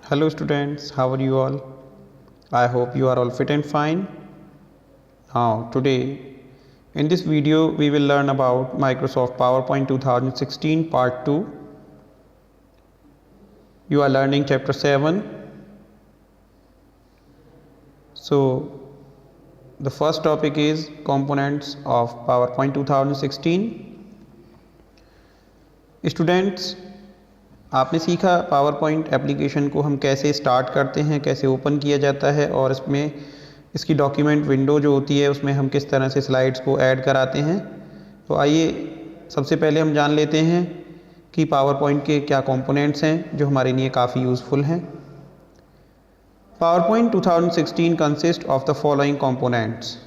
Hello students, how are you all? I hope you are all fit and fine. Now today in this video we will learn about Microsoft PowerPoint 2016 part 2. You are learning chapter 7. So the first topic is components of PowerPoint 2016. Students, आपने सीखा power point application को हम कैसे start करते हैं, कैसे open किया जाता है और इसमें इसकी डॉक्यूमेंट विंडो जो होती है उसमें हम किस तरह से स्लाइड्स को ऐड कराते हैं। तो आइए सबसे पहले हम जान लेते हैं कि पावर पॉइंट के क्या कंपोनेंट्स हैं जो हमारे लिए काफ़ी यूज़फुल हैं। Power point 2016 consist of the following components.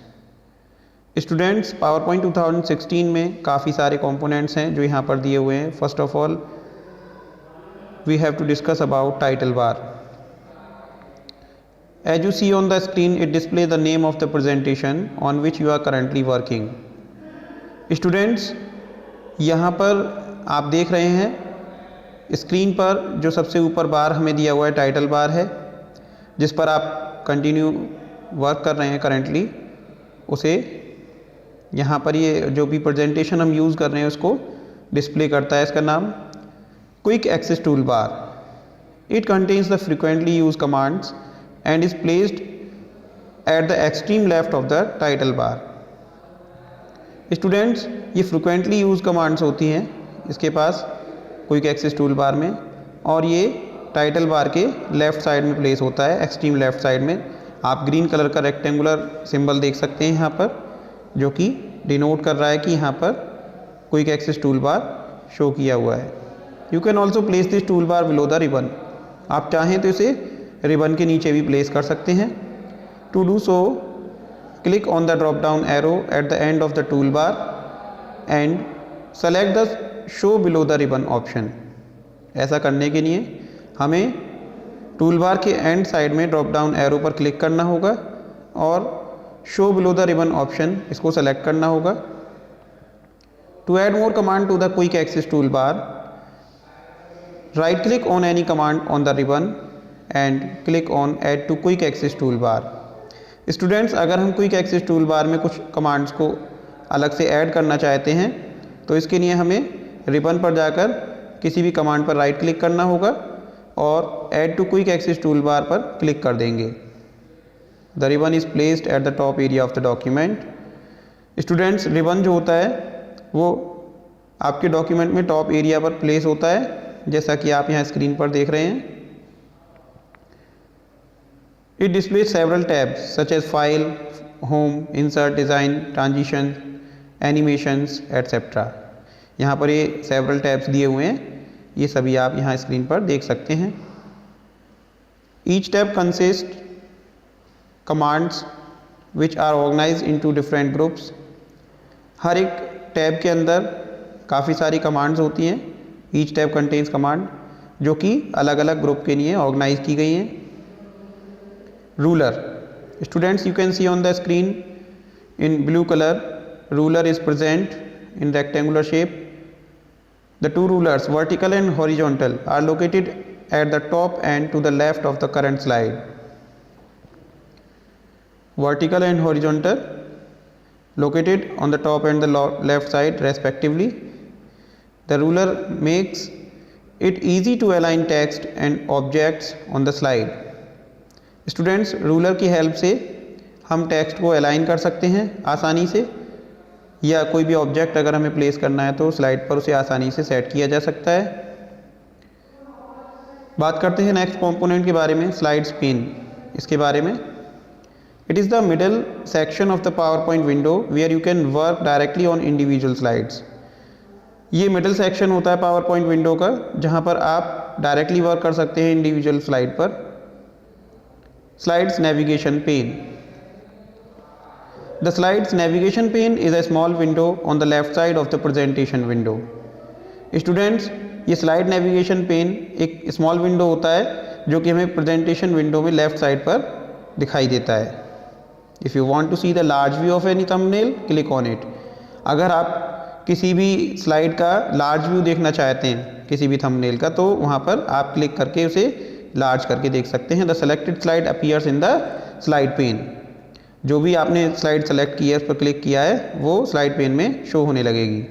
Students, power point 2016 में काफ़ी सारे कंपोनेंट्स हैं जो यहाँ पर दिए हुए हैं। First of all we have to discuss about title bar. As you see on the screen, it displays the name of the presentation on which you are currently working. Students, यहाँ पर आप देख रहे हैं स्क्रीन पर जो सबसे ऊपर बार हमें दिया हुआ है टाइटल बार है, जिस पर आप कंटिन्यू वर्क कर रहे हैं करेंटली, उसे यहाँ पर ये जो भी प्रेजेंटेशन हम यूज़ कर रहे हैं उसको डिस्प्ले करता है। इसका नाम Quick Access Toolbar. It contains the frequently used commands and is placed at the extreme left of the title bar. Students, ये frequently used commands होती हैं इसके पास Quick Access Toolbar में, और ये टाइटल बार के लेफ़्ट साइड में place होता है, एक्सट्रीम लेफ़्ट साइड में। आप ग्रीन कलर का रेक्टेंगुलर सिंबल देख सकते हैं यहाँ पर, जो कि डिनोट कर रहा है कि यहाँ पर Quick Access Toolbar शो किया हुआ है। You can also place this toolbar below the ribbon. आप चाहें तो इसे रिबन के नीचे भी प्लेस कर सकते हैं। To do so, click on the drop down arrow at the end of the toolbar and select the show below the ribbon option. ऐसा करने के लिए हमें टूलबार के एंड साइड में ड्रॉप डाउन एरो पर क्लिक करना होगा और show below the ribbon option इसको सेलेक्ट करना होगा। To add more command to the Quick Access Toolbar, right click on any command on the ribbon and click on add to quick access toolbar. Students, अगर हम quick access tool bar में कुछ commands को अलग से add करना चाहते हैं तो इसके लिए हमें रिबन पर जाकर किसी भी कमांड पर राइट क्लिक करना होगा और add to quick access toolbar पर क्लिक कर देंगे। The ribbon is placed at the top area of the document. Students, ribbon जो होता है वो आपके डॉक्यूमेंट में टॉप एरिया पर प्लेस होता है, जैसा कि आप यहाँ स्क्रीन पर देख रहे हैं। It displays several tabs such as File, Home, Insert, Design, Transition, Animations, etc. यहाँ पर ये several tabs दिए हुए हैं, ये सभी आप यहाँ स्क्रीन पर देख सकते हैं। Each tab consists commands which are organized into different groups. हर एक टैब के अंदर काफ़ी सारी कमांड्स होती हैं। Each tab contains command जो कि अलग अलग ग्रुप के लिए ऑर्गेनाइज की गई हैं। Ruler, students, you can see on the screen in blue colour, ruler is present in rectangular shape. The two rulers, vertical and horizontal, are located at the top and to the left of the current slide. Vertical and horizontal located on the top and the left side respectively. The ruler makes it easy to align text and objects on the slide. Students, ruler की help से हम text को align कर सकते हैं आसानी से, या कोई भी ऑब्जेक्ट अगर हमें प्लेस करना है तो स्लाइड पर उसे आसानी से सेट किया जा सकता है। बात करते हैं नेक्स्ट कंपोनेंट के बारे में, स्लाइड्स पेन। इसके बारे में, it is the middle section of the PowerPoint window where you can work directly on individual slides. ये मिडल सेक्शन होता है पावर पॉइंट विंडो का, जहाँ पर आप डायरेक्टली वर्क कर सकते हैं इंडिविजुअल स्लाइड पर। Slides navigation pane. The slides navigation pane is a small window on the left side of the presentation window. Students, ये स्लाइड नेविगेशन पेन एक स्मॉल विंडो होता है जो कि हमें प्रेजेंटेशन विंडो में लेफ्ट साइड पर दिखाई देता है। If you want to see the large view of any thumbnail, click on it. अगर आप किसी भी स्लाइड का लार्ज व्यू देखना चाहते हैं किसी भी थंबनेल का, तो वहाँ पर आप क्लिक करके उसे लार्ज करके देख सकते हैं। The selected slide appears in the slide pane. जो भी आपने स्लाइड सेलेक्ट की है, उस पर क्लिक किया है, वो स्लाइड पेन में शो होने लगेगी।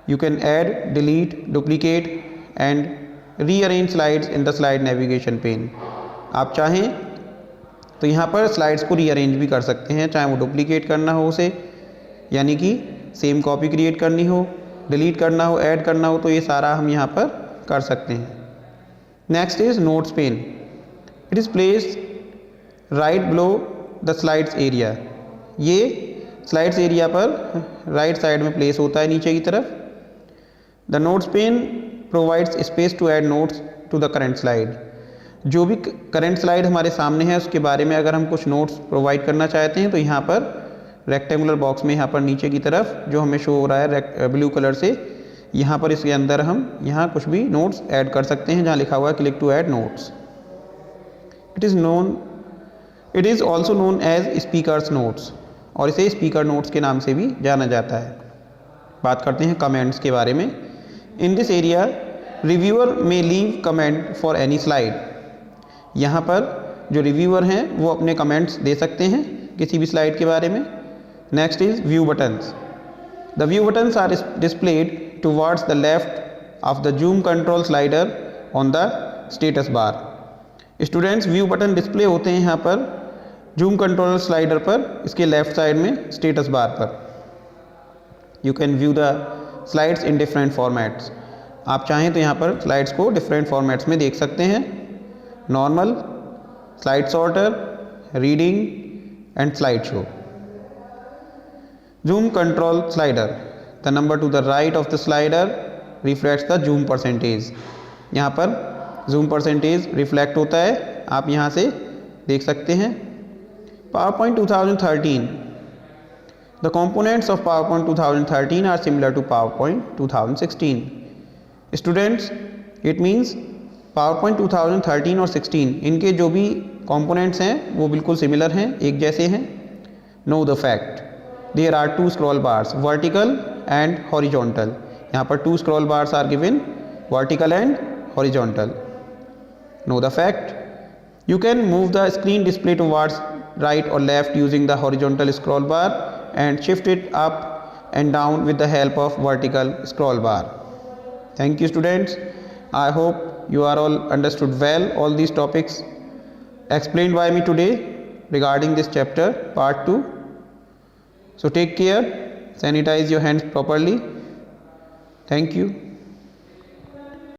You can add, delete, duplicate and rearrange slides in the slide navigation pane. आप चाहें तो यहाँ पर स्लाइड्स को रीअरेंज भी कर सकते हैं, चाहे वो डुप्लीकेट करना हो उसे, यानी कि सेम कॉपी क्रिएट करनी हो, डिलीट करना हो, ऐड करना हो, तो ये सारा हम यहाँ पर कर सकते हैं। Next is notes pane. It is placed right below the slides area. ये स्लाइड्स एरिया पर राइट साइड में प्लेस होता है नीचे की तरफ। The notes pane provides space to add notes to the current slide. जो भी करंट स्लाइड हमारे सामने है उसके बारे में अगर हम कुछ नोट्स प्रोवाइड करना चाहते हैं तो यहाँ पर रेक्टेंगुलर बॉक्स में यहाँ पर नीचे की तरफ जो हमें शो हो रहा है ब्लू कलर से, यहाँ पर इसके अंदर हम यहाँ कुछ भी नोट्स ऐड कर सकते हैं, जहाँ लिखा हुआ है click to add notes. It is also known as speakers notes, और इसे स्पीकर नोट्स के नाम से भी जाना जाता है। बात करते हैं कमेंट्स के बारे में। इन दिस एरिया रिव्यूअर में leave comment for any slide. यहाँ पर जो रिव्यूअर हैं वो अपने कमेंट्स दे सकते हैं किसी भी स्लाइड के बारे में। Next is view buttons. The view buttons are displayed towards the left of the zoom control slider on the status bar. Students, view button display होते हैं यहाँ पर जूम कंट्रोल स्लाइडर पर, इसके लेफ्ट साइड में स्टेटस बार पर। You can view the slides in different formats. आप चाहें तो यहाँ पर स्लाइड्स को डिफरेंट फॉर्मेट्स में देख सकते हैं। Normal, slide sorter, reading and slide show. Zoom control slider. The number to the right of the slider reflects the zoom percentage. यहाँ पर zoom percentage reflect होता है, आप यहाँ से देख सकते हैं। PowerPoint 2013. The components of PowerPoint 2013 are similar to PowerPoint 2016. Students, it means PowerPoint 2013 और 16 इनके जो भी components हैं वो बिल्कुल सिमिलर हैं, एक जैसे हैं। Know the fact. There are two scroll bars, vertical and horizontal. यहाँ पर two scroll bars are given, vertical and horizontal. Know the fact. You can move the screen display towards right or left using the horizontal scroll bar and shift it up and down with the help of vertical scroll bar. Thank you students. I hope you are all understood well all these topics explained by me today regarding this chapter part 2. So take care, sanitize your hands properly. Thank you.